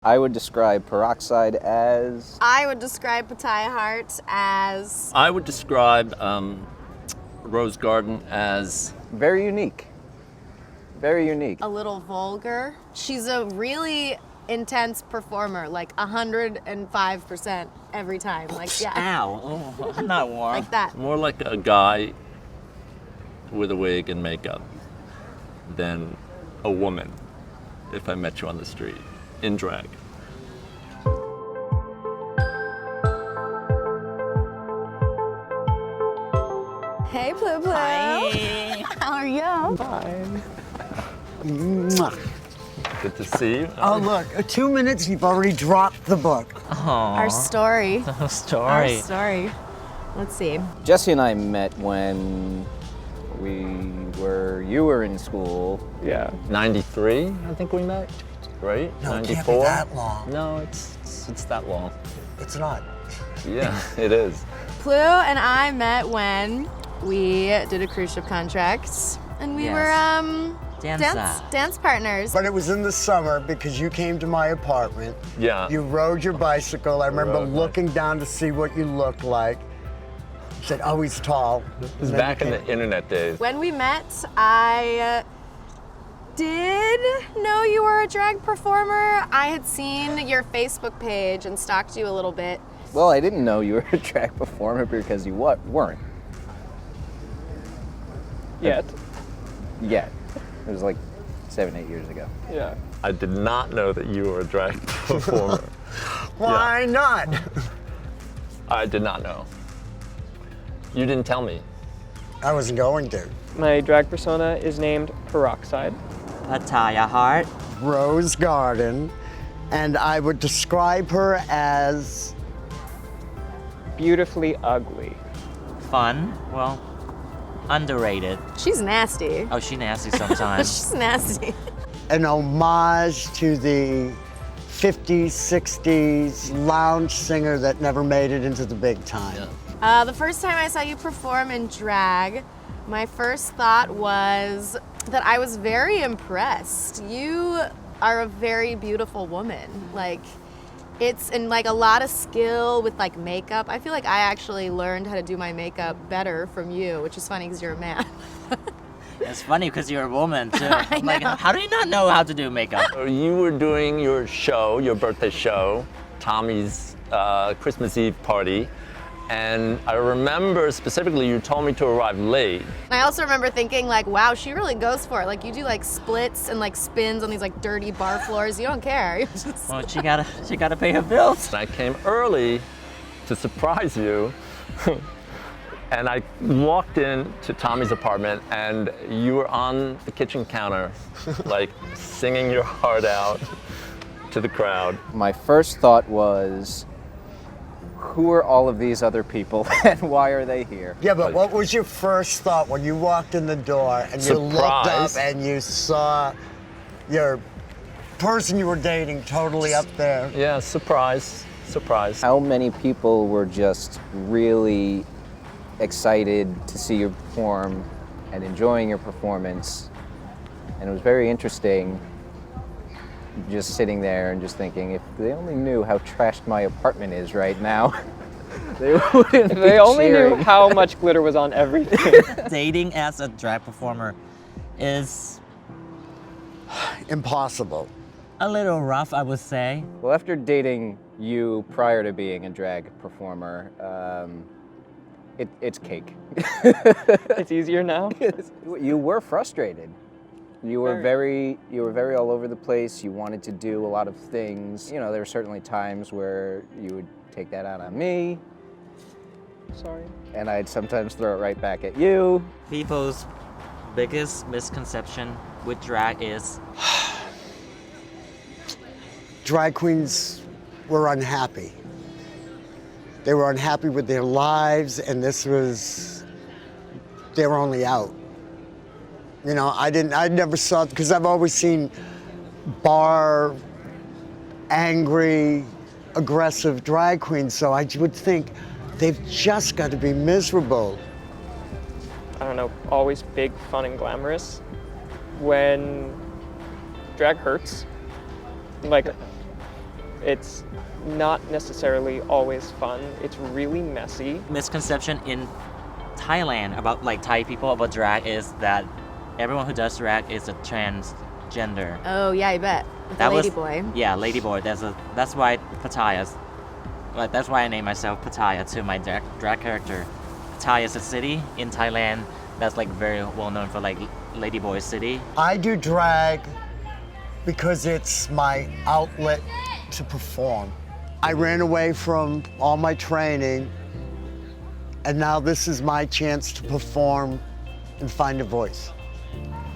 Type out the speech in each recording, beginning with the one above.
I would describe Peroxide as... I would describe Pattaya Heart as... I would describe Rose Garden as... very unique. Very unique. a little vulgar. She's a really intense performer, like 105% every time. Like, yeah. Ow. Oh, I'm not warm. Like that. More like a guy with a wig and makeup than a woman if I met you on the street in drag. Hey, Blue Blue. Hi. How are you? Fine. Mwah. Good to see you. Oh, look, 2 minutes, you've already dropped the book. Our story. Our Story. story. Let's see. Jesse and I met when you were in school. Yeah. 93, I think we met, right? No, it 94? can't be that long. No, it's that long. It's not. Yeah, it is. Blue and I met when we did a cruise ship contract, and we Yes. were Dance. dance partners. But it was in the summer because you came to my apartment. Yeah. You rode your bicycle. I remember rode my- looking down to see what you looked like. You said, oh, he's tall. It was back in the internet days. When we met, I did know you were a drag performer. I had seen your Facebook page and stalked you a little bit. Well, I didn't know you were a drag performer because you weren't Yet. yet. It was like 7, 8 years ago. Yeah. I did not know that you were a drag performer. Why not? I did not know. You didn't tell me. I wasn't going to. My drag persona is named Peroxide. Pattaya Heart. Rose Garden, and I would describe her as Beautifully ugly. Fun. Well, underrated. She's nasty. Oh, she nasty sometimes. She's nasty. an homage to the 50s, 60s lounge singer that never made it into the big time. The first time I saw you perform in drag, my first thought was that I was very impressed. You are a very beautiful woman. Like, it's in like a lot of skill with like makeup. I feel like I actually learned how to do my makeup better from you, which is funny because you're a man. It's funny because you're a woman too. I I'm like, know. how do you not know how to do makeup? You were doing your show, your birthday show, Tommy's Christmas Eve party, and I remember specifically you told me to arrive late. I also remember thinking like, wow, she really goes for it. Like you do like splits and like spins on these like dirty bar floors. You don't care. You're just... Well, she gotta pay her bills. And I came early to surprise you. And I walked in to Tommy's apartment and you were on the kitchen counter, like singing your heart out to the crowd. My first thought was, who are all of these other people and why are they here? Yeah, but what was your first thought when you walked in the door and you looked up Surprise. and you saw your person you were dating totally up there? Yeah, surprise, surprise. How many people were just really excited to see you perform and enjoying your performance? And it was very interesting just sitting there and just thinking, if they only knew how trashed my apartment is right now, they wouldn't If be they only knew cheering. how much glitter was on everything. Dating as a drag performer is Impossible. a little rough, I would say. Well, after dating you prior to being a drag performer, it's cake. It's easier now. You were frustrated. You were very all over the place. You wanted to do a lot of things. You know, there were certainly times where you would take that out on me, Sorry. and I'd sometimes throw it right back at you. People's biggest misconception with drag is Drag queens were unhappy. They were unhappy with their lives, and they were only out. You know, I never saw, because I've always seen bar, angry, aggressive drag queens, so I would think they've just got to be miserable. I don't know, always big, fun, and glamorous. When drag hurts, like It's not necessarily always fun. It's really messy. Misconception in Thailand about like Thai people about drag is that everyone who does drag is a transgender. Oh yeah, I bet. With the That was- lady boy. Yeah, ladyboy. That's why Pattaya's. Like that's why I named myself Pattaya to my drag character. Pattaya is a city in Thailand that's like very well known for like ladyboy city. I do drag because it's my outlet to perform. I ran away from all my training, and now this is my chance to perform and find a voice.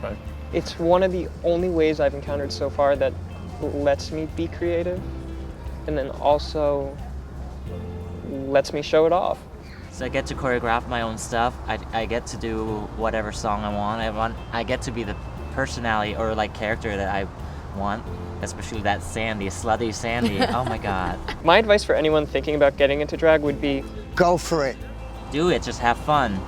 Right. It's one of the only ways I've encountered so far that lets me be creative and then also lets me show it off. So I get to choreograph my own stuff. I get to do whatever song I want. I get to be the personality or like character that I want, especially that Sandy, slutty Sandy. Oh my God. My advice for anyone thinking about getting into drag would be Go for it. Do it, just have fun.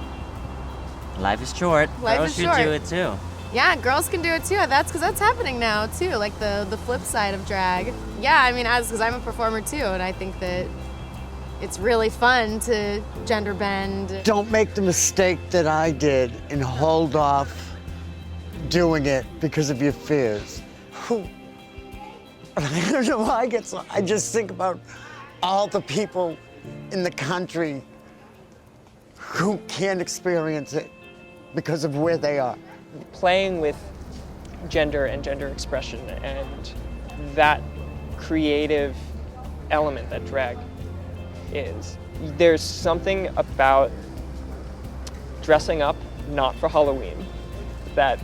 Life is short. Life Girls is should short. do it too. Yeah, girls can do it too. That's because that's happening now too. Like the flip side of drag. Yeah, I mean, because I'm a performer too, and I think that it's really fun to gender bend. Don't make the mistake that I did and hold off doing it because of your fears. I don't know why I just think about all the people in the country who can't experience it because of where they are. playing with gender and gender expression and that creative element that drag is. There's something about dressing up not for Halloween that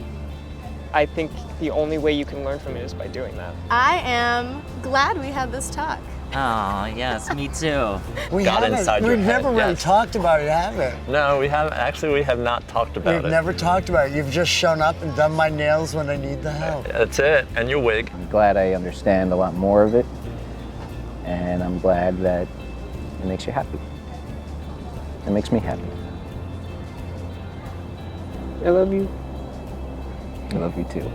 I think the only way you can learn from it is by doing that. I am glad we had this talk. Oh, yes, me too. We Got haven't, inside your we've head, never really yes. talked about it, have we? No, we haven't. Actually, we have not talked about We've it. never talked about it. You've just shown up and done my nails when I need the help. That's it. And your wig. I'm glad I understand a lot more of it, and I'm glad that it makes you happy. It makes me happy. I love you. I love you too.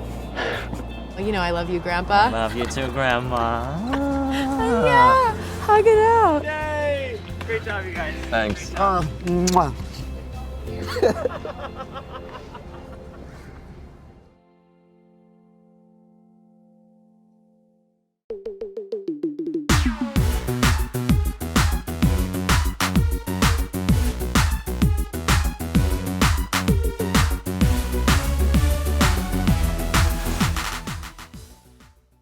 You know, I love you, Grandpa. Love you too, Grandma. Yeah, hug it out. Yay! Great job, you guys. Thanks. Mwah.